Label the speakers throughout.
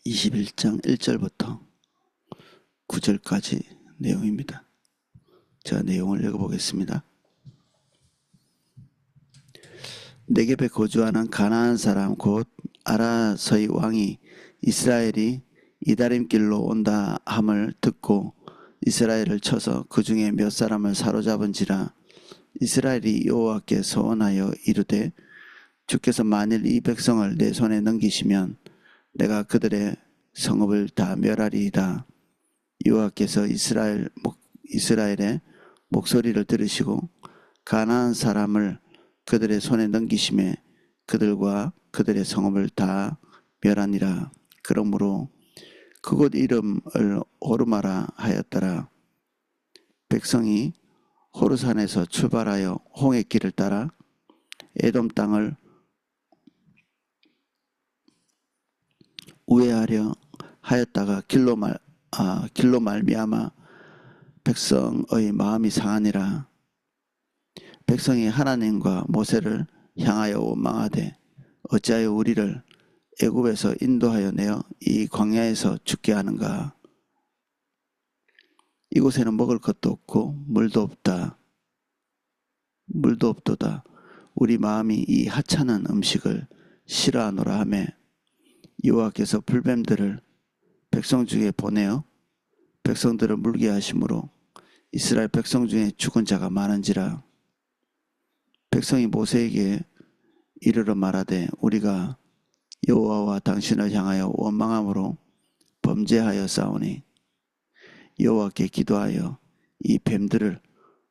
Speaker 1: 21장 1절부터 9절까지 내용입니다. 제가 내용을 읽어보겠습니다. 네겝에 거주하는 가나안 사람 곧 아라서의 왕이 이스라엘이 이다림길로 온다 함을 듣고 이스라엘을 쳐서 그 중에 몇 사람을 사로잡은지라. 이스라엘이 여호와께 서원하여 이르되 주께서 만일 이 백성을 내 손에 넘기시면 내가 그들의 성읍을 다 멸하리이다. 여호와께서 이스라엘의 목소리를 들으시고 가나안 사람을 그들의 손에 넘기심에 그들과 그들의 성읍을 다 멸하니라. 그러므로 그곳 이름을 호르마라 하였더라. 백성이 호르산에서 출발하여 홍해 길을 따라 에돔 땅을 우회하려 하였다가 길로 말미암아 백성의 마음이 상하니라. 백성이 하나님과 모세를 향하여 원망하되 어찌하여 우리를 애굽에서 인도하여 내어 이 광야에서 죽게 하는가. 이곳에는 먹을 것도 없고 물도 없도다. 우리 마음이 이 하찮은 음식을 싫어하노라 하며 여호와께서 불뱀들을 백성 중에 보내어 백성들을 물게 하심으로 이스라엘 백성 중에 죽은 자가 많은지라. 백성이 모세에게 이르러 말하되 우리가 여호와와 당신을 향하여 원망함으로 범죄하여 싸우니 여호와께 기도하여 이 뱀들을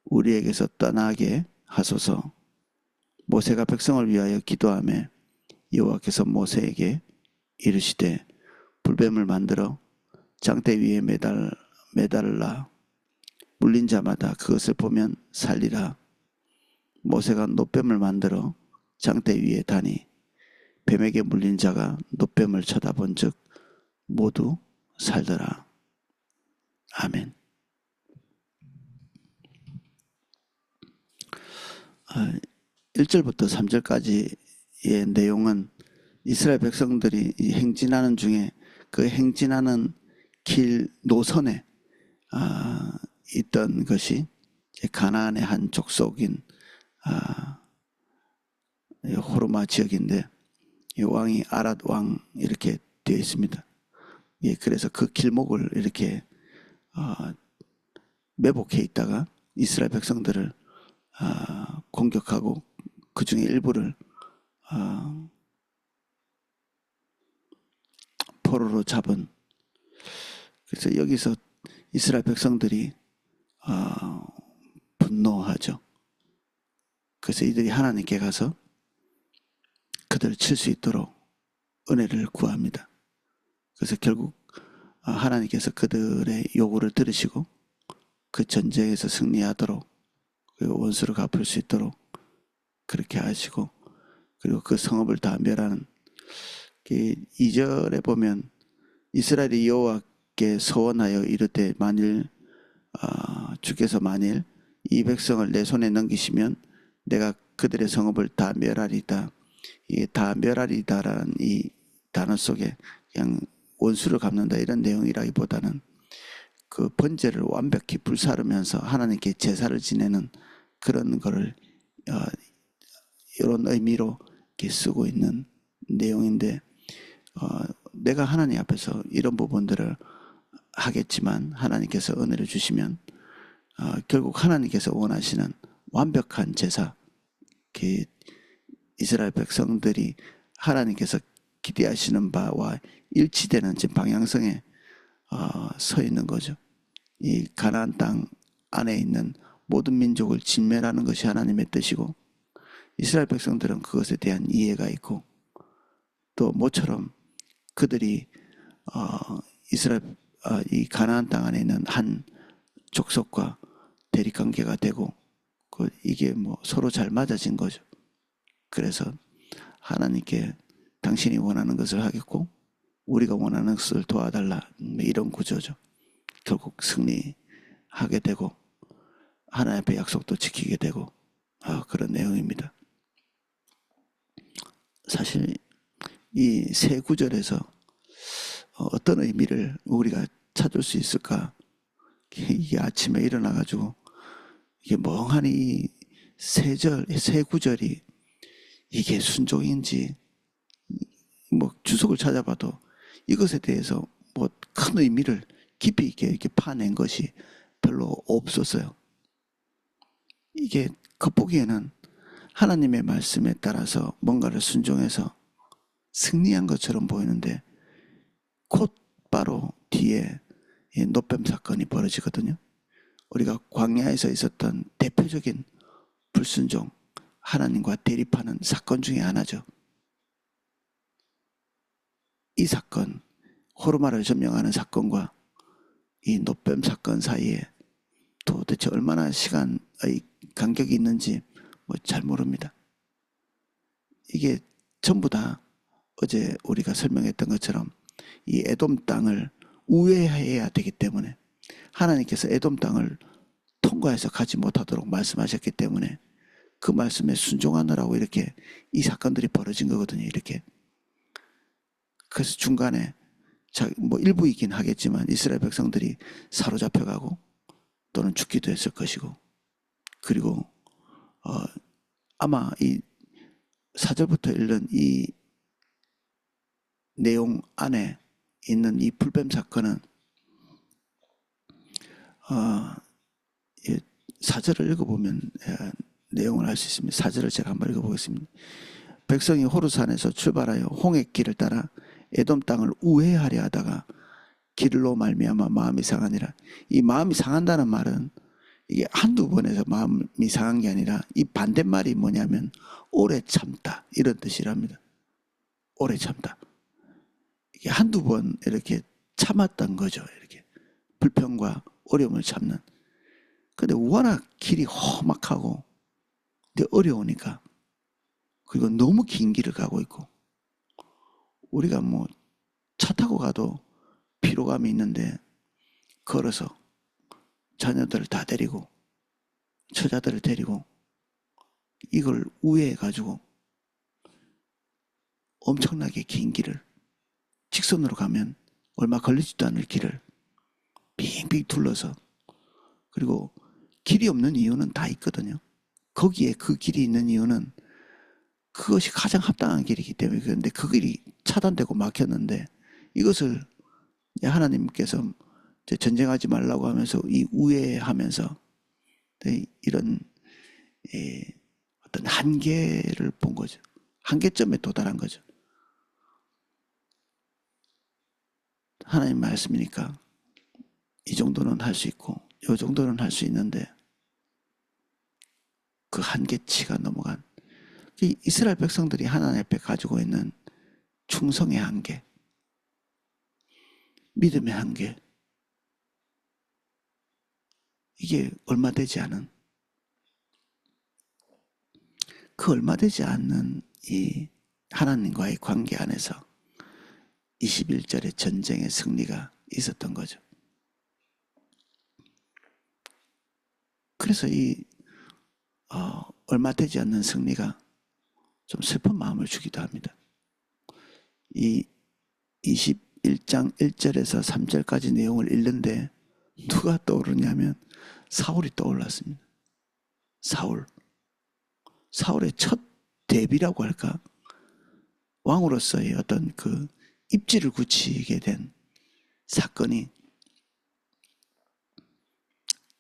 Speaker 1: 우리에게서 떠나게 하소서. 모세가 백성을 위하여 기도하며 여호와께서 모세에게 이르시되 불뱀을 만들어 장대 위에 매달라. 물린 자마다 그것을 보면 살리라. 모세가 놋뱀을 만들어 장대 위에 다니 뱀에게 물린 자가 놋뱀을 쳐다본 즉 모두 살더라. 아멘. 1절부터 3절까지의 내용은 이스라엘 백성들이 행진하는 중에 그 행진하는 길 노선에 있던 것이 가나안의 한 족속인 호르마 지역인데 왕이 아랏 왕 이렇게 되어 있습니다. 그래서 그 길목을 이렇게 매복해 있다가 이스라엘 백성들을 공격하고 그 중에 일부를 포로로 잡은. 그래서 여기서 이스라엘 백성들이 분노하죠. 그래서 이들이 하나님께 가서 그들을 칠 수 있도록 은혜를 구합니다. 그래서 결국 하나님께서 그들의 요구를 들으시고 그 전쟁에서 승리하도록 그리고 원수를 갚을 수 있도록 그렇게 하시고 그리고 그 성읍을 다 멸하는 2절에 보면 이스라엘이 여호와께 서원하여 이르되 만일 주께서 만일 이 백성을 내 손에 넘기시면 내가 그들의 성읍을 다 멸하리다. 이게 다 멸하리다라는 이 단어 속에 그냥 원수를 갚는다 이런 내용이라기보다는 그 번제를 완벽히 불사르면서 하나님께 제사를 지내는 그런 거를 이런 의미로 이렇게 쓰고 있는 내용인데 내가 하나님 앞에서 이런 부분들을 하겠지만 하나님께서 은혜를 주시면 결국 하나님께서 원하시는 완벽한 제사, 이스라엘 백성들이 하나님께서 기대하시는 바와 일치되는 지금 방향성에 서 있는 거죠. 이 가나안 땅 안에 있는 모든 민족을 진멸하는 것이 하나님의 뜻이고 이스라엘 백성들은 그것에 대한 이해가 있고 또 모처럼 그들이 이 가나안 땅 안에 있는 한 족속과 대립관계가 되고 이게 서로 잘 맞아진 거죠. 그래서 하나님께 당신이 원하는 것을 하겠고 우리가 원하는 것을 도와달라 이런 구조죠. 결국 승리하게 되고 하나님 앞에 약속도 지키게 되고 그런 내용입니다. 사실 이 세 구절에서 어떤 의미를 우리가 찾을 수 있을까? 이게 아침에 일어나가지고 이게 멍하니 세 구절이 이게 순종인지 뭐 주석을 찾아봐도 이것에 대해서 뭐 큰 의미를 깊이 있게 이렇게 파낸 것이 별로 없었어요. 이게 겉보기에는 하나님의 말씀에 따라서 뭔가를 순종해서 승리한 것처럼 보이는데 곧바로 뒤에 이 노뱀 사건이 벌어지거든요. 우리가 광야에서 있었던 대표적인 불순종, 하나님과 대립하는 사건 중에 하나죠. 이 사건, 호르마를 점령하는 사건과 이 노뱀 사건 사이에 도대체 얼마나 시간의 간격이 있는지 뭐 잘 모릅니다. 이게 전부 다 어제 우리가 설명했던 것처럼 이 에돔 땅을 우회해야 되기 때문에 하나님께서 에돔 땅을 통과해서 가지 못하도록 말씀하셨기 때문에 그 말씀에 순종하느라고 이렇게 이 사건들이 벌어진 거거든요. 이렇게. 그래서 중간에 뭐 일부이긴 하겠지만 이스라엘 백성들이 사로잡혀가고 또는 죽기도 했을 것이고, 그리고 아마 이 4절부터 읽는 이 내용 안에 있는 이 불뱀 사건은 4절을 읽어보면 내용을 알 수 있습니다. 4절을 제가 한번 읽어보겠습니다. 백성이 호르산에서 출발하여 홍해 길을 따라 에돔 땅을 우회하려 하다가 길로 말미암아 마음이 상하니라. 이 마음이 상한다는 말은 이게 한두 번에서 마음이 상한 게 아니라 이 반대말이 뭐냐면 오래 참다, 이런 뜻이랍니다. 오래 참다. 이게 한두 번 이렇게 참았던 거죠. 이렇게 불평과 어려움을 참는. 근데 워낙 길이 험악하고 어려우니까, 그리고 너무 긴 길을 가고 있고, 우리가 뭐 차 타고 가도 피로감이 있는데 걸어서 자녀들을 다 데리고 처자들을 데리고 이걸 우회해 가지고 엄청나게 긴 길을 직선으로 가면 얼마 걸리지도 않을 길을 빙빙 둘러서, 그리고 길이 없는 이유는 다 있거든요. 거기에 그 길이 있는 이유는 그것이 가장 합당한 길이기 때문에. 그런데 그 길이 차단되고 막혔는데 이것을 하나님께서 전쟁하지 말라고 하면서 이 우회하면서 이런 어떤 한계를 본 거죠. 한계점에 도달한 거죠. 하나님 말씀이니까 이 정도는 할 수 있고 이 정도는 할 수 있는데 그 한계치가 넘어간 이스라엘 백성들이 하나님 앞에 가지고 있는 충성의 한계, 믿음의 한계, 이게 얼마 되지 않은, 그 얼마 되지 않는 이 하나님과의 관계 안에서 21절의 전쟁의 승리가 있었던 거죠. 그래서 이 얼마 되지 않는 승리가 좀 슬픈 마음을 주기도 합니다. 이 21장 1절에서 3절까지 내용을 읽는데 누가 떠오르냐면 사울이 떠올랐습니다. 사울의 첫 데뷔라고 할까? 왕으로서의 어떤 그 입지를 굳히게 된 사건이,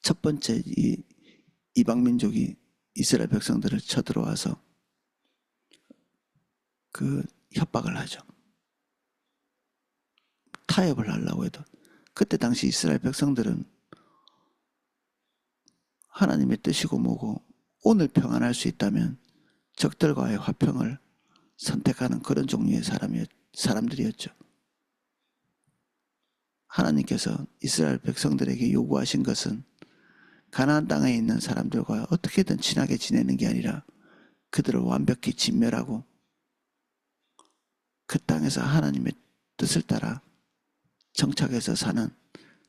Speaker 1: 첫 번째 이 이방민족이 이스라엘 백성들을 쳐들어와서 그 협박을 하죠. 타협을 하려고 해도, 그때 당시 이스라엘 백성들은 하나님의 뜻이고 뭐고 오늘 평안할 수 있다면 적들과의 화평을 선택하는 그런 종류의 사람들이었죠. 하나님께서 이스라엘 백성들에게 요구하신 것은 가나안 땅에 있는 사람들과 어떻게든 친하게 지내는 게 아니라 그들을 완벽히 진멸하고 그 땅에서 하나님의 뜻을 따라 정착해서 사는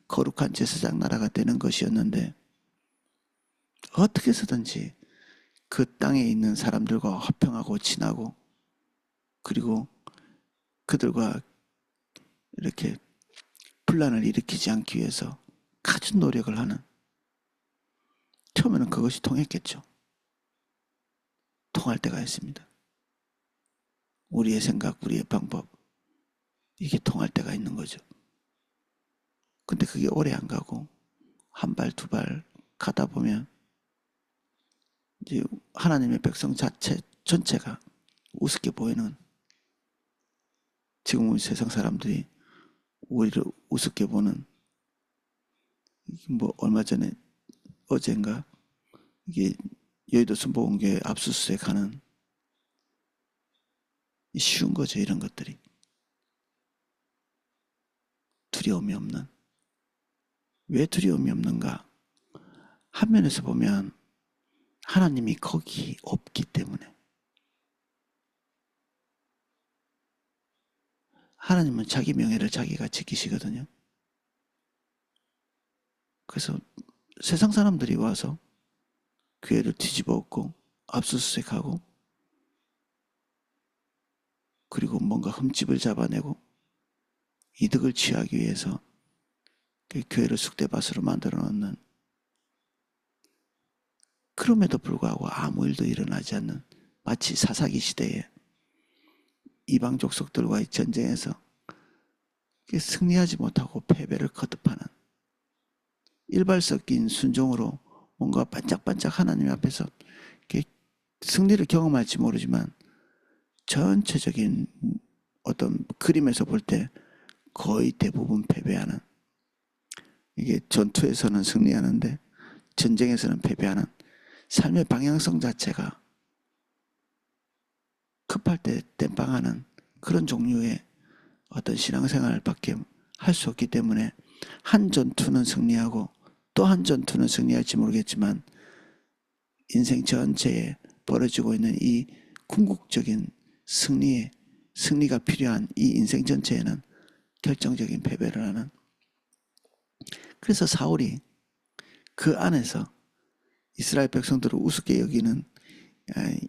Speaker 1: 거룩한 제사장 나라가 되는 것이었는데, 어떻게 해서든지 그 땅에 있는 사람들과 화평하고 친하고, 그리고 그들과 이렇게 분란을 일으키지 않기 위해서 갖은 노력을 하는, 처음에는 그것이 통했겠죠. 통할 때가 있습니다. 우리의 생각, 우리의 방법, 이게 통할 때가 있는 거죠. 근데 그게 오래 안 가고 한 발, 두 발 가다 보면 이제 하나님의 백성 전체가 우습게 보이는, 지금 우리 세상 사람들이 우리를 우습게 보는, 뭐 얼마 전에 어젠가 이게 여의도 순복음교회 압수수색하는, 쉬운 거죠. 이런 것들이 두려움이 없는. 왜 두려움이 없는가? 한 면에서 보면 하나님이 거기 없기 때문에. 하나님은 자기 명예를 자기가 지키시거든요. 그래서 세상 사람들이 와서 교회를 뒤집어 엎고 압수수색하고, 그리고 뭔가 흠집을 잡아내고 이득을 취하기 위해서 교회를 쑥대밭으로 만들어 놓는, 그럼에도 불구하고 아무 일도 일어나지 않는, 마치 사사기 시대에 이방 족속들과의 전쟁에서 승리하지 못하고 패배를 거듭하는, 일발섞인 순종으로 뭔가 반짝반짝 하나님 앞에서 승리를 경험할지 모르지만 전체적인 어떤 그림에서 볼 때 거의 대부분 패배하는, 이게 전투에서는 승리하는데 전쟁에서는 패배하는 삶의 방향성 자체가 급할 때 땜빵하는 그런 종류의 어떤 신앙생활밖에 할 수 없기 때문에, 한 전투는 승리하고 또 한 전투는 승리할지 모르겠지만 인생 전체에 벌어지고 있는 이 궁극적인 승리가 필요한 이 인생 전체에는 결정적인 패배를 하는. 그래서 사울이 그 안에서 이스라엘 백성들을 우습게 여기는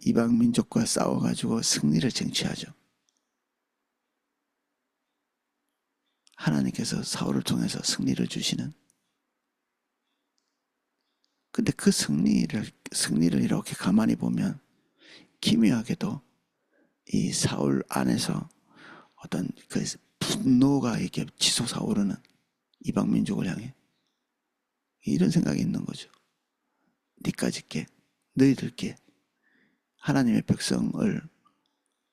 Speaker 1: 이방 민족과 싸워가지고 승리를 쟁취하죠. 하나님께서 사울을 통해서 승리를 주시는. 근데 그 승리를 이렇게 가만히 보면 기묘하게도 이 사울 안에서 어떤 그 분노가 이렇게 치솟아오르는, 이방 민족을 향해 이런 생각이 있는 거죠. 니까짓게, 너희들께 하나님의 백성을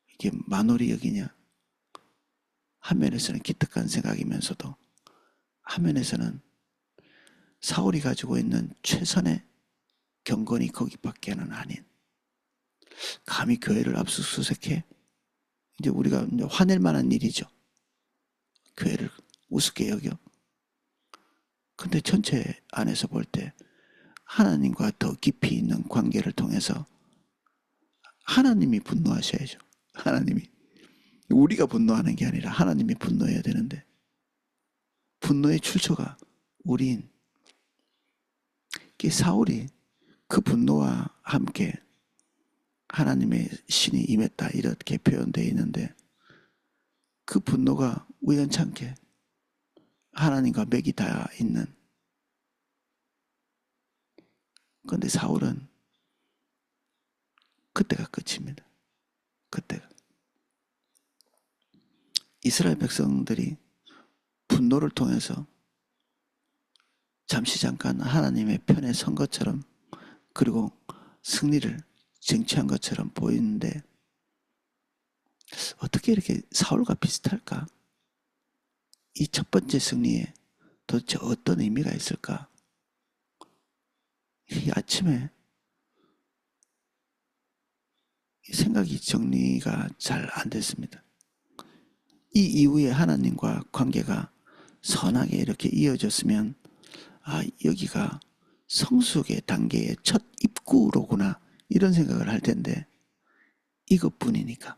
Speaker 1: 이렇게 만홀히 여기냐. 한면에서는 기특한 생각이면서도 한면에서는 사울이 가지고 있는 최선의 경건이 거기밖에는 아닌, 감히 교회를 압수수색해? 이제 우리가 이제 화낼 만한 일이죠. 교회를 우습게 여겨. 근데 전체 안에서 볼 때 하나님과 더 깊이 있는 관계를 통해서 하나님이 분노하셔야죠. 하나님이. 우리가 분노하는 게 아니라 하나님이 분노해야 되는데, 분노의 출처가 우리인. 사울이 그 분노와 함께 하나님의 신이 임했다 이렇게 표현되어 있는데, 그 분노가 우연찮게 하나님과 맥이 닿아 있는. 그런데 사울은 그때가 끝입니다. 그때가. 이스라엘 백성들이 분노를 통해서 잠시 잠깐 하나님의 편에 선 것처럼, 그리고 승리를 쟁취한 것처럼 보이는데, 어떻게 이렇게 사울과 비슷할까? 이 첫 번째 승리에 도대체 어떤 의미가 있을까? 이 아침에 생각이 정리가 잘 안 됐습니다. 이 이후에 하나님과 관계가 선하게 이렇게 이어졌으면, 여기가 성숙의 단계의 첫 입구로구나, 이런 생각을 할 텐데, 이것뿐이니까.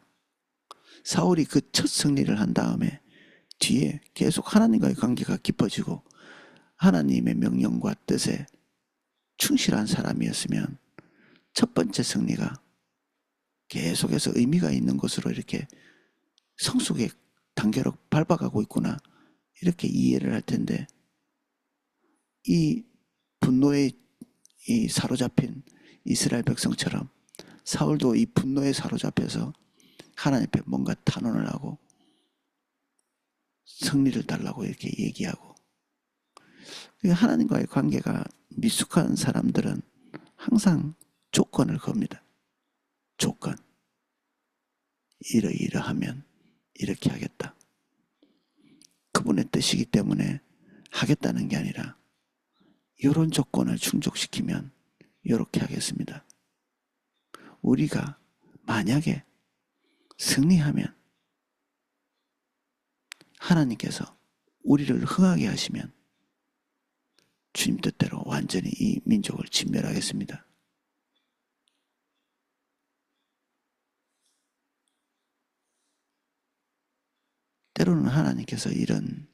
Speaker 1: 사울이 그 첫 승리를 한 다음에 뒤에 계속 하나님과의 관계가 깊어지고 하나님의 명령과 뜻에 충실한 사람이었으면 첫 번째 승리가 계속해서 의미가 있는 것으로 이렇게 성숙의 단계로 밟아가고 있구나, 이렇게 이해를 할 텐데 이 분노에 이 사로잡힌 이스라엘 백성처럼 사울도 이 분노에 사로잡혀서 하나님 앞에 뭔가 탄원을 하고 승리를 달라고 이렇게 얘기하고, 하나님과의 관계가 미숙한 사람들은 항상 조건을 겁니다. 조건. 이러이러하면 이렇게 하겠다. 그분의 뜻이기 때문에 하겠다는 게 아니라 이런 조건을 충족시키면 이렇게 하겠습니다. 우리가 만약에 승리하면 하나님께서 우리를 흥하게 하시면 주님 뜻대로 완전히 이 민족을 진멸하겠습니다. 때로는 하나님께서 이런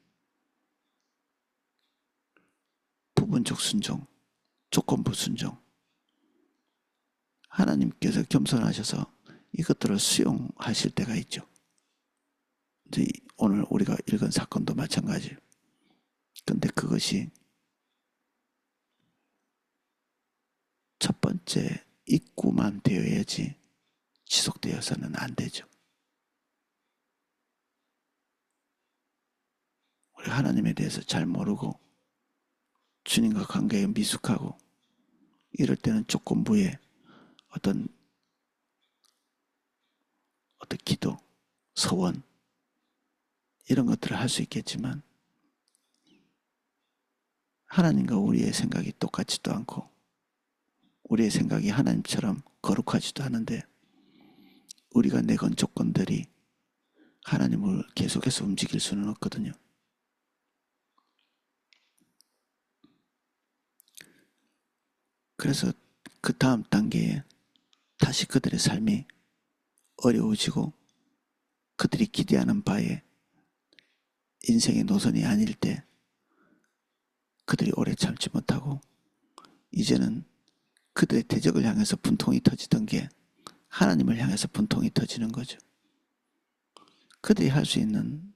Speaker 1: 부분적 순종, 조건부 순종, 하나님께서 겸손하셔서 이것들을 수용하실 때가 있죠. 이제 오늘 우리가 읽은 사건도 마찬가지예요. 그런데 그것이 첫 번째 입구만 되어야지 지속되어서는 안 되죠. 우리 하나님에 대해서 잘 모르고 주님과 관계에 미숙하고 이럴 때는 조건부에 어떤 기도, 소원 이런 것들을 할 수 있겠지만 하나님과 우리의 생각이 똑같지도 않고 우리의 생각이 하나님처럼 거룩하지도 않은데 우리가 내건 조건들이 하나님을 계속해서 움직일 수는 없거든요. 그래서 그 다음 단계에 다시 그들의 삶이 어려워지고 그들이 기대하는 바에 인생의 노선이 아닐 때 그들이 오래 참지 못하고 이제는 그들의 대적을 향해서 분통이 터지던 게 하나님을 향해서 분통이 터지는 거죠. 그들이 할 수 있는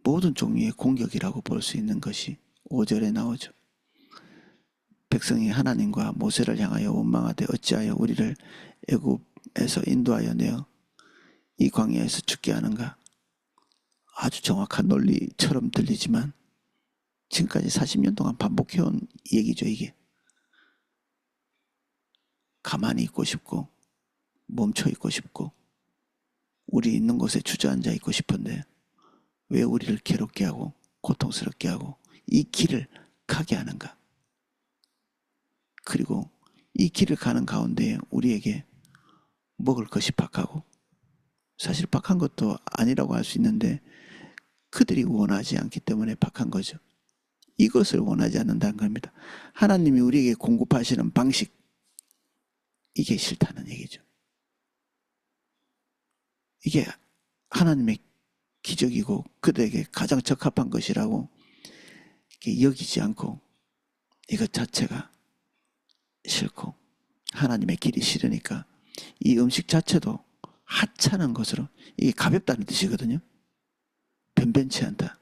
Speaker 1: 모든 종류의 공격이라고 볼 수 있는 것이 5절에 나오죠. 백성이 하나님과 모세를 향하여 원망하되 어찌하여 우리를 애굽에서 인도하여 내어 이 광야에서 죽게 하는가. 아주 정확한 논리처럼 들리지만 지금까지 40년 동안 반복해온 얘기죠. 이게 가만히 있고 싶고 멈춰 있고 싶고 우리 있는 곳에 주저앉아 있고 싶은데 왜 우리를 괴롭게 하고 고통스럽게 하고 이 길을 가게 하는가. 그리고 이 길을 가는 가운데 우리에게 먹을 것이 박하고, 사실 박한 것도 아니라고 할 수 있는데 그들이 원하지 않기 때문에 박한 거죠. 이것을 원하지 않는다는 겁니다. 하나님이 우리에게 공급하시는 방식, 이게 싫다는 얘기죠. 이게 하나님의 기적이고 그들에게 가장 적합한 것이라고 여기지 않고 이것 자체가 싫고 하나님의 길이 싫으니까 이 음식 자체도 하찮은 것으로, 이게 가볍다는 뜻이거든요. 변변치 않다.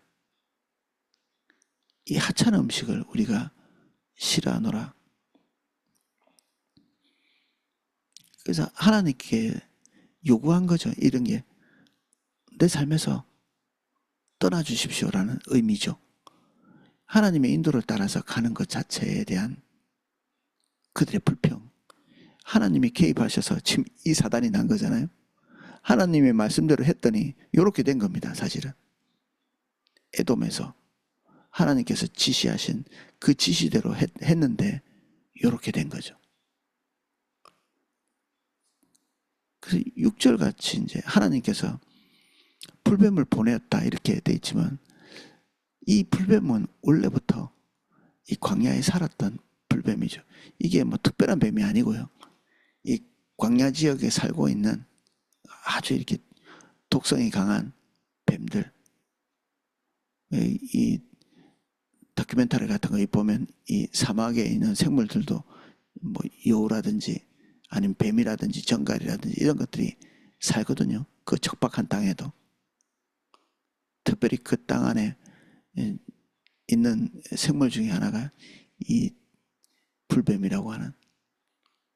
Speaker 1: 이 하찮은 음식을 우리가 싫어하노라. 그래서 하나님께 요구한 거죠. 이런 게 내 삶에서 떠나주십시오라는 의미죠. 하나님의 인도를 따라서 가는 것 자체에 대한 그들의 불평. 하나님이 개입하셔서 지금 이 사단이 난 거잖아요. 하나님의 말씀대로 했더니 이렇게 된 겁니다. 사실은 에돔에서 하나님께서 지시하신 그 지시대로 했는데 이렇게 된 거죠. 그래서 6절 같이 이제 하나님께서 불뱀을 보내었다 이렇게 돼 있지만 이 불뱀은 원래부터 이 광야에 살았던 불뱀이죠. 이게 뭐 특별한 뱀이 아니고요. 이 광야 지역에 살고 있는 아주 이렇게 독성이 강한 뱀들. 이 다큐멘터리 같은 거 보면 이 사막에 있는 생물들도 뭐 여우라든지 아니면 뱀이라든지 정갈이라든지 이런 것들이 살거든요. 그 척박한 땅에도. 특별히 그 땅 안에 있는 생물 중에 하나가 이 불뱀이라고 하는,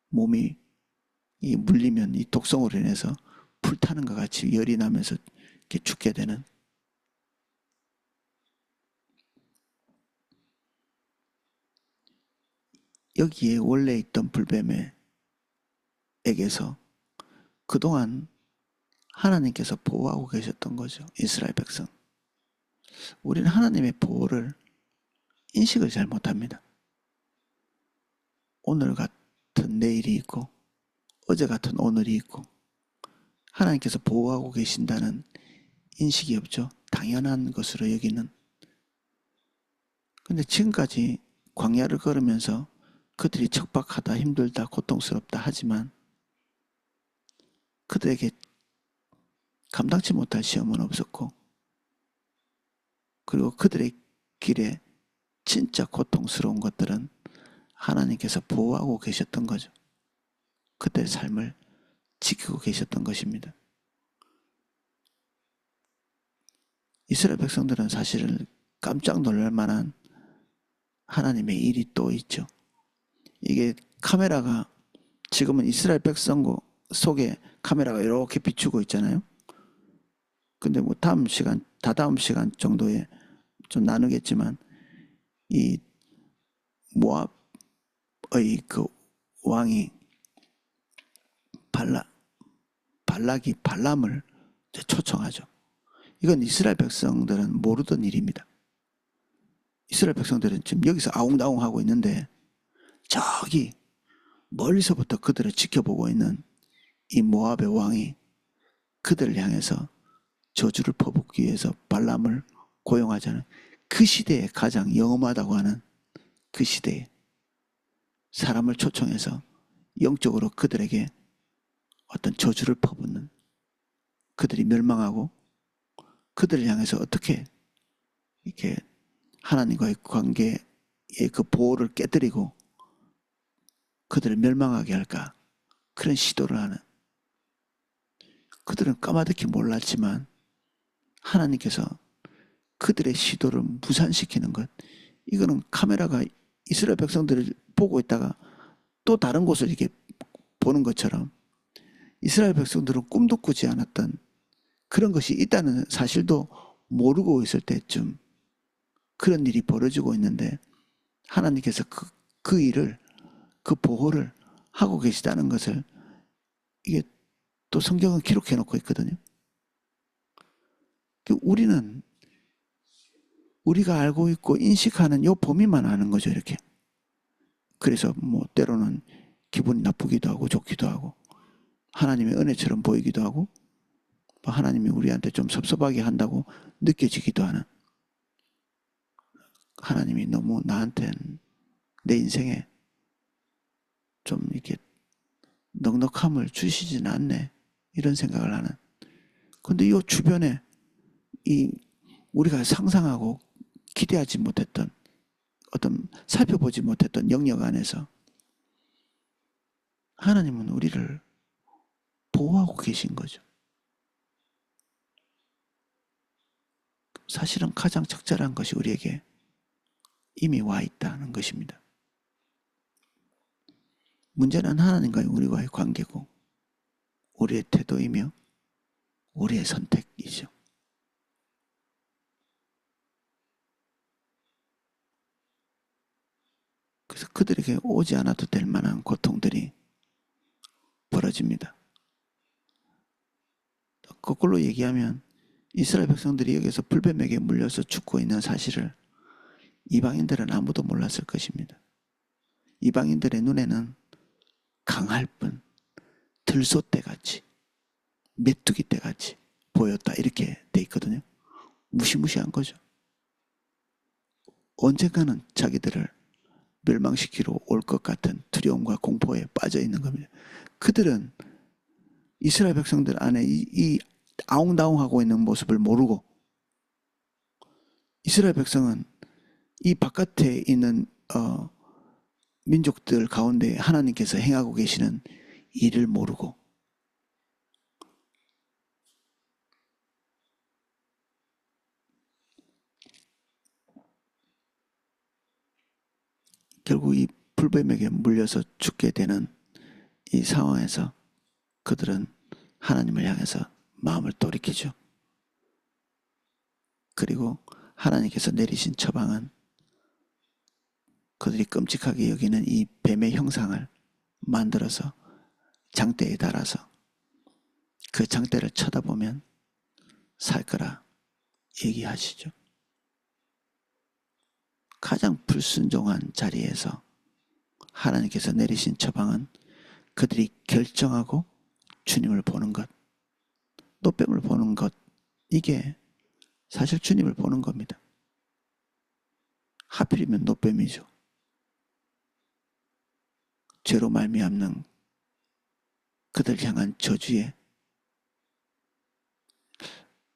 Speaker 1: 몸이 이 물리면 이 독성으로 인해서 불타는 것 같이 열이 나면서 이렇게 죽게 되는, 여기에 원래 있던 불뱀에게서 그동안 하나님께서 보호하고 계셨던 거죠. 이스라엘 백성. 우리는 하나님의 보호를 인식을 잘 못합니다. 오늘 같은 내일이 있고 어제 같은 오늘이 있고 하나님께서 보호하고 계신다는 인식이 없죠. 당연한 것으로 여기는. 근데 지금까지 광야를 걸으면서 그들이 척박하다, 힘들다, 고통스럽다 하지만 그들에게 감당치 못할 시험은 없었고, 그리고 그들의 길에 진짜 고통스러운 것들은 하나님께서 보호하고 계셨던 거죠. 그들의 삶을 지키고 계셨던 것입니다. 이스라엘 백성들은 사실은 깜짝 놀랄 만한 하나님의 일이 또 있죠. 이게 카메라가, 지금은 이스라엘 백성 속에 카메라가 이렇게 비추고 있잖아요. 근데 뭐 다음 시간 정도에 좀 나누겠지만, 이 모압의 그 왕이 발락이 발람을 초청하죠. 이건 이스라엘 백성들은 모르던 일입니다. 이스라엘 백성들은 지금 여기서 아웅다웅 하고 있는데 저기 멀리서부터 그들을 지켜보고 있는 이 모압의 왕이 그들을 향해서 저주를 퍼붓기 위해서 발람을 고용하잖아요. 그 시대에 가장 영험하다고 하는 그 시대에 사람을 초청해서 영적으로 그들에게 어떤 저주를 퍼붓는, 그들이 멸망하고 그들을 향해서 어떻게 이렇게 하나님과의 관계의 그 보호를 깨뜨리고 그들을 멸망하게 할까, 그런 시도를 하는, 그들은 까마득히 몰랐지만 하나님께서 그들의 시도를 무산시키는 것, 이거는 카메라가 이스라엘 백성들을 보고 있다가 또 다른 곳을 이렇게 보는 것처럼 이스라엘 백성들은 꿈도 꾸지 않았던 그런 것이 있다는 사실도 모르고 있을 때쯤 그런 일이 벌어지고 있는데, 하나님께서 그 일을, 그 보호를 하고 계시다는 것을, 이게 또 성경은 기록해 놓고 있거든요. 우리는 우리가 알고 있고 인식하는 요 범위만 아는 거죠, 이렇게. 그래서 뭐 때로는 기분이 나쁘기도 하고 좋기도 하고 하나님의 은혜처럼 보이기도 하고 하나님이 우리한테 좀 섭섭하게 한다고 느껴지기도 하는, 하나님이 너무 나한테는 내 인생에 좀 이렇게 넉넉함을 주시진 않네, 이런 생각을 하는. 근데 이 주변에 이 우리가 상상하고 기대하지 못했던, 어떤 살펴보지 못했던 영역 안에서 하나님은 우리를 보호하고 계신 거죠. 사실은 가장 적절한 것이 우리에게 이미 와 있다는 것입니다. 문제는 하나님과의 우리와의 관계고 우리의 태도이며 우리의 선택이죠. 그래서 그들에게 오지 않아도 될 만한 고통들이 벌어집니다. 거꾸로 얘기하면 이스라엘 백성들이 여기서 불뱀에게 물려서 죽고 있는 사실을 이방인들은 아무도 몰랐을 것입니다. 이방인들의 눈에는 강할 뿐 들소떼같이, 메뚜기떼같이 보였다, 이렇게 돼 있거든요. 무시무시한 거죠. 언젠가는 자기들을 멸망시키러 올 것 같은 두려움과 공포에 빠져 있는 겁니다. 그들은 이스라엘 백성들 안에 이 아웅다웅하고 있는 모습을 모르고, 이스라엘 백성은 이 바깥에 있는 민족들 가운데 하나님께서 행하고 계시는 일을 모르고, 결국 이 불뱀에게 물려서 죽게 되는 이 상황에서 그들은 하나님을 향해서 마음을 돌이키죠. 그리고 하나님께서 내리신 처방은 그들이 끔찍하게 여기는 이 뱀의 형상을 만들어서 장대에 달아서 그 장대를 쳐다보면 살 거라 얘기하시죠. 가장 불순종한 자리에서 하나님께서 내리신 처방은 그들이 결정하고 주님을 보는 것, 노뱀을 보는 것, 이게 사실 주님을 보는 겁니다. 하필이면 노뱀이죠. 죄로 말미암는 그들 향한 저주에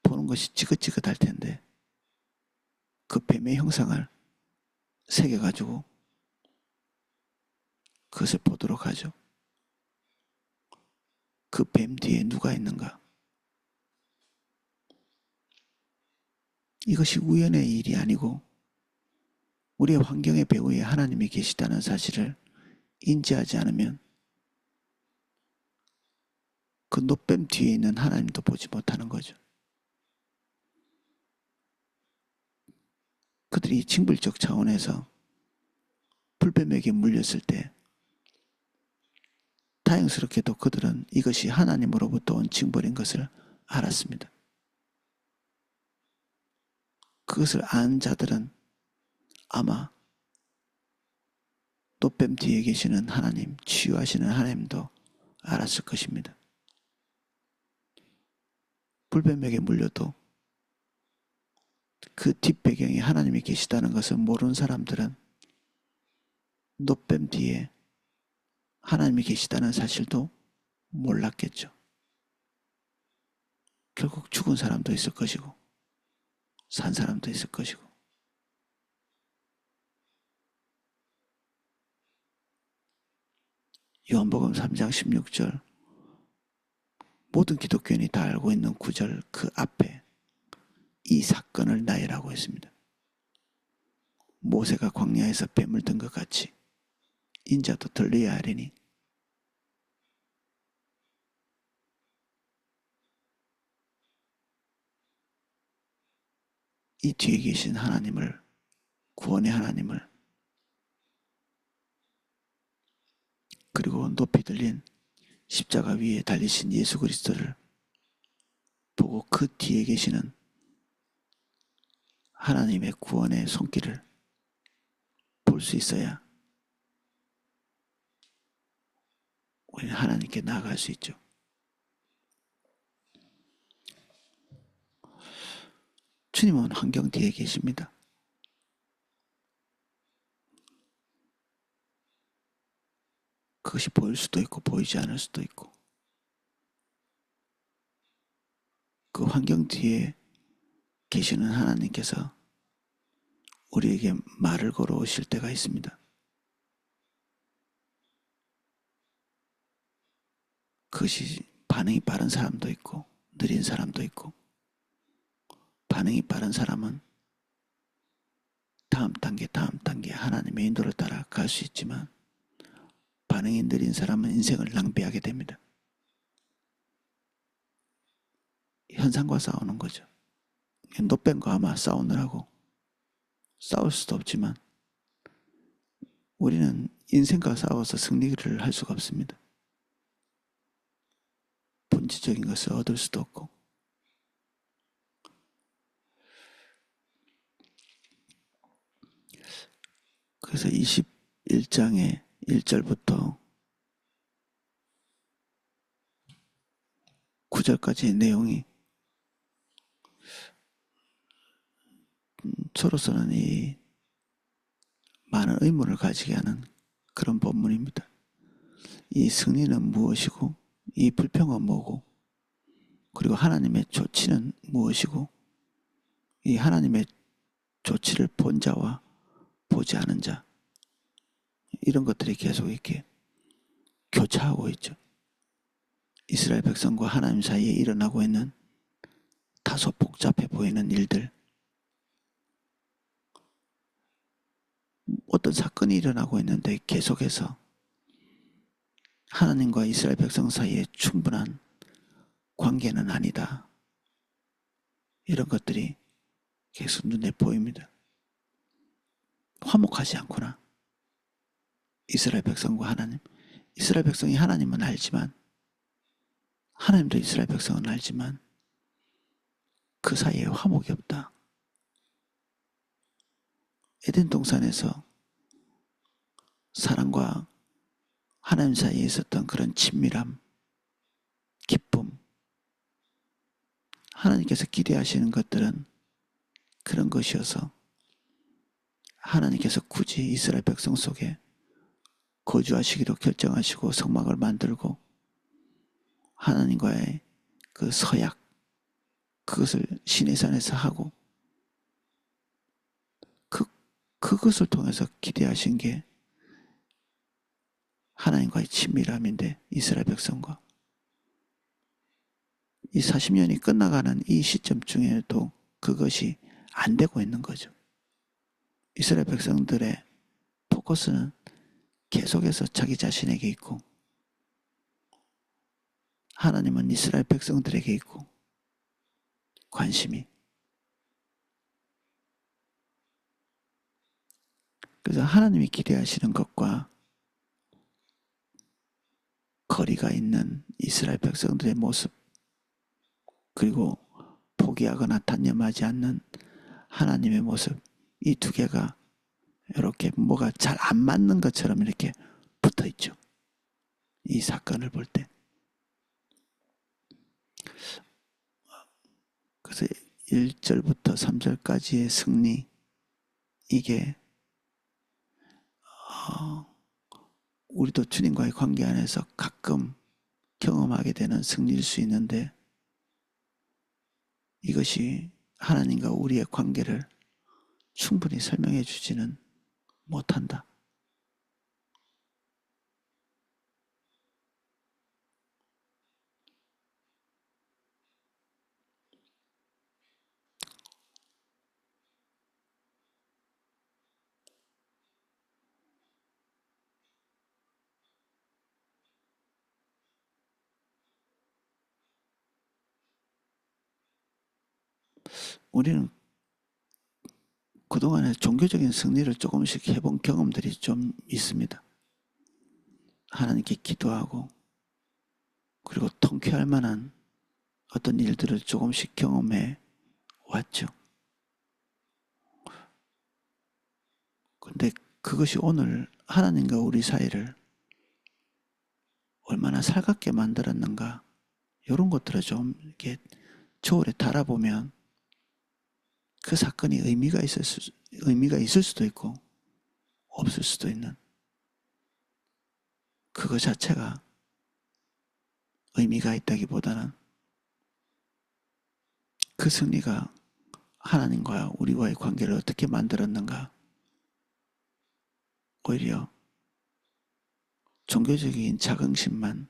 Speaker 1: 보는 것이 지긋지긋할 텐데 그 뱀의 형상을 새겨가지고 그것을 보도록 하죠. 그 뱀 뒤에 누가 있는가? 이것이 우연의 일이 아니고 우리의 환경의 배후에 하나님이 계시다는 사실을 인지하지 않으면 그 노뱀 뒤에 있는 하나님도 보지 못하는 거죠. 그들이 징벌적 차원에서 불뱀에게 물렸을 때 다행스럽게도 그들은 이것이 하나님으로부터 온 징벌인 것을 알았습니다. 그것을 아는 자들은 아마 노뱀 뒤에 계시는 하나님, 치유하시는 하나님도 알았을 것입니다. 불뱀에게 물려도 그 뒷배경에 하나님이 계시다는 것을 모르는 사람들은 노뱀 뒤에 하나님이 계시다는 사실도 몰랐겠죠. 결국 죽은 사람도 있을 것이고 산 사람도 있을 것이고 요한복음 3장 16절 모든 기독교인이 다 알고 있는 구절 그 앞에 이 사건을 나열하고 있습니다. 모세가 광야에서 뱀을 든 것 같이 인자도 들려야 하리니 이 뒤에 계신 하나님을, 구원의 하나님을, 그리고 높이 들린 십자가 위에 달리신 예수 그리스도를 보고 그 뒤에 계시는 하나님의 구원의 손길을 볼 수 있어야 우리는 하나님께 나아갈 수 있죠. 주님은 환경 뒤에 계십니다. 그것이 보일 수도 있고 보이지 않을 수도 있고 그 환경 뒤에 계시는 하나님께서 우리에게 말을 걸어오실 때가 있습니다. 그것이 반응이 빠른 사람도 있고 느린 사람도 있고 반응이 빠른 사람은 다음 단계 하나님의 인도를 따라 갈 수 있지만 반응이 느린 사람은 인생을 낭비하게 됩니다. 현상과 싸우는 거죠. 노뱀과 아마 싸우느라고 싸울 수도 없지만 우리는 인생과 싸워서 승리를 할 수가 없습니다. 본질적인 것을 얻을 수도 없고 그래서 21장의 1절부터 9절까지의 내용이 저로서는 이 많은 의문을 가지게 하는 그런 본문입니다. 이 승리는 무엇이고 이 불평은 뭐고 그리고 하나님의 조치는 무엇이고 이 하나님의 조치를 본 자와 보지 않은 자 이런 것들이 계속 이렇게 교차하고 있죠. 이스라엘 백성과 하나님 사이에 일어나고 있는 다소 복잡해 보이는 일들 어떤 사건이 일어나고 있는데 계속해서 하나님과 이스라엘 백성 사이에 충분한 관계는 아니다. 이런 것들이 계속 눈에 보입니다. 화목하지 않구나. 이스라엘 백성과 하나님. 이스라엘 백성이 하나님은 알지만, 하나님도 이스라엘 백성은 알지만 그 사이에 화목이 없다. 에덴 동산에서 사람과 하나님 사이에 있었던 그런 친밀함, 기쁨, 하나님께서 기대하시는 것들은 그런 것이어서 하나님께서 굳이 이스라엘 백성 속에 거주하시기로 결정하시고 성막을 만들고 하나님과의 그 서약, 그것을 시내산에서 하고 그것을 통해서 기대하신 게 하나님과의 친밀함인데, 이스라엘 백성과 이 40년이 끝나가는 이 시점 중에도 그것이 안 되고 있는 거죠. 이스라엘 백성들의 포커스는 계속해서 자기 자신에게 있고 하나님은 이스라엘 백성들에게 있고 관심이. 그래서 하나님이 기대하시는 것과 거리가 있는 이스라엘 백성들의 모습, 그리고 포기하거나 단념하지 않는 하나님의 모습, 이 두 개가 이렇게 뭐가 잘 안 맞는 것처럼 이렇게 붙어 있죠. 이 사건을 볼 때. 그래서 1절부터 3절까지의 승리, 이게 우리도 주님과의 관계 안에서 가끔 경험하게 되는 승리일 수 있는데, 이것이 하나님과 우리의 관계를 충분히 설명해 주지는 못한다. 우리는 그동안에 종교적인 승리를 조금씩 해본 경험들이 좀 있습니다. 하나님께 기도하고 그리고 통쾌할 만한 어떤 일들을 조금씩 경험해 왔죠. 근데 그것이 오늘 하나님과 우리 사이를 얼마나 살갑게 만들었는가, 이런 것들을 좀 이렇게 저울에 달아보면 그 사건이 의미가 있을 수도 있고 없을 수도 있는, 그거 자체가 의미가 있다기보다는 그 승리가 하나님과 우리와의 관계를 어떻게 만들었는가, 오히려 종교적인 자긍심만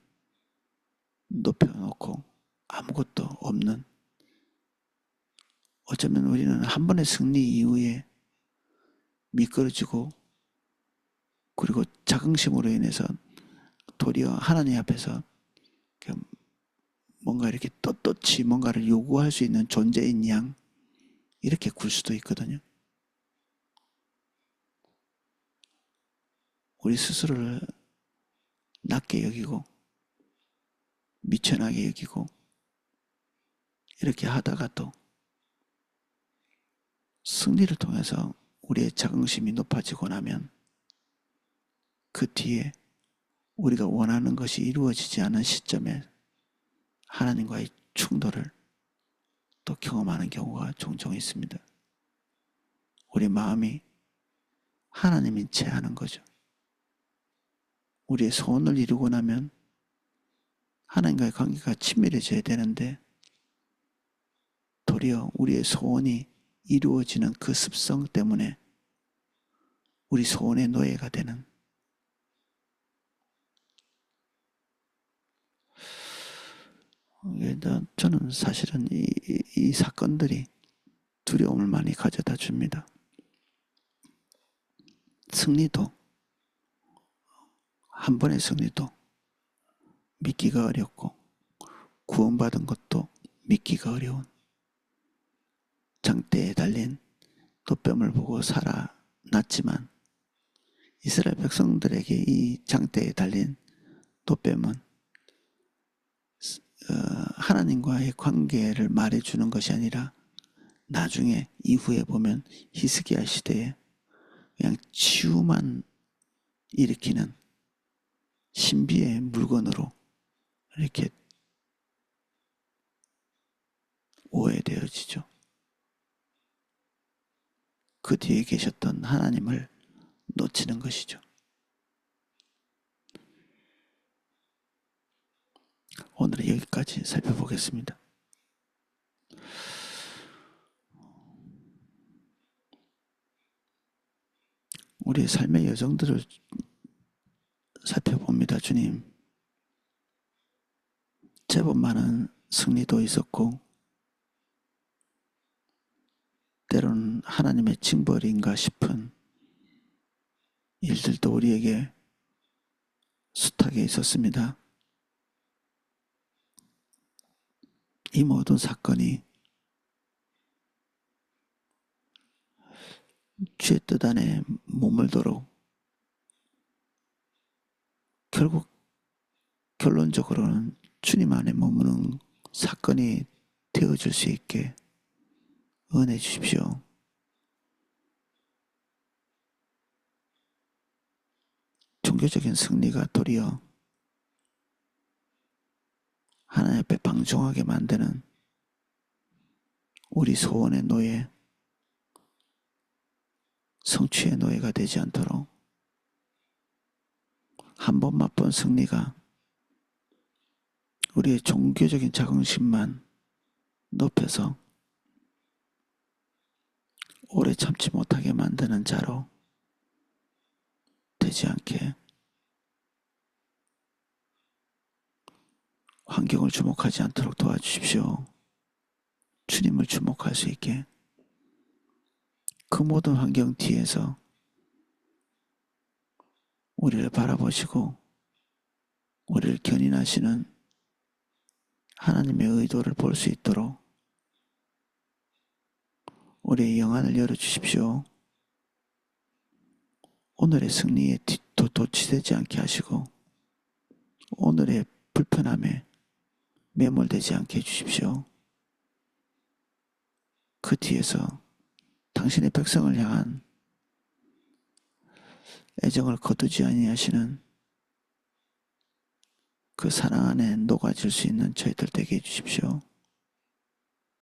Speaker 1: 높여놓고 아무것도 없는, 어쩌면 우리는 한 번의 승리 이후에 미끄러지고 그리고 자긍심으로 인해서 도리어 하나님 앞에서 뭔가 이렇게 떳떳이 뭔가를 요구할 수 있는 존재인 양 이렇게 굴 수도 있거든요. 우리 스스로를 낮게 여기고 미천하게 여기고 이렇게 하다가 또 승리를 통해서 우리의 자긍심이 높아지고 나면 그 뒤에 우리가 원하는 것이 이루어지지 않은 시점에 하나님과의 충돌을 또 경험하는 경우가 종종 있습니다. 우리 마음이 하나님인 채 하는 거죠. 우리의 소원을 이루고 나면 하나님과의 관계가 친밀해져야 되는데 도리어 우리의 소원이 이루어지는 그 습성 때문에 우리 소원의 노예가 되는, 저는 사실은 이 사건들이 두려움을 많이 가져다 줍니다. 승리도, 한 번의 승리도 믿기가 어렵고 구원받은 것도 믿기가 어려운 장대에 달린 돛뱀을 보고 살아났지만 이스라엘 백성들에게 이 장대에 달린 돛뱀은 하나님과의 관계를 말해주는 것이 아니라 나중에 이후에 보면 히스기야 시대에 그냥 치유만 일으키는 신비의 물건으로 이렇게 오해되어지죠. 그 뒤에 계셨던 하나님을 놓치는 것이죠. 오늘은 여기까지 살펴보겠습니다. 우리의 삶의 여정들을 살펴봅니다. 주님, 제법 많은 승리도 있었고 때로는 하나님의 징벌인가 싶은 일들도 우리에게 숱하게 있었습니다. 이 모든 사건이 죄 뜻 안에 머물도록 결국 결론적으로는 주님 안에 머무는 사건이 되어줄 수 있게 은혜 주십시오. 종교적인 승리가 도리어 하나님 앞에 방종하게 만드는 우리 소원의 노예, 성취의 노예가 되지 않도록 한 번 맛본 승리가 우리의 종교적인 자긍심만 높여서 오래 참지 못하게 만드는 자로 되지 않게 환경을 주목하지 않도록 도와주십시오. 주님을 주목할 수 있게 그 모든 환경 뒤에서 우리를 바라보시고 우리를 견인하시는 하나님의 의도를 볼 수 있도록 우리의 영안을 열어주십시오. 오늘의 승리에 도취되지 않게 하시고 오늘의 불편함에 매몰되지 않게 해주십시오. 그 뒤에서 당신의 백성을 향한 애정을 거두지 아니하시는 그 사랑 안에 녹아질 수 있는 저희들 되게 해주십시오.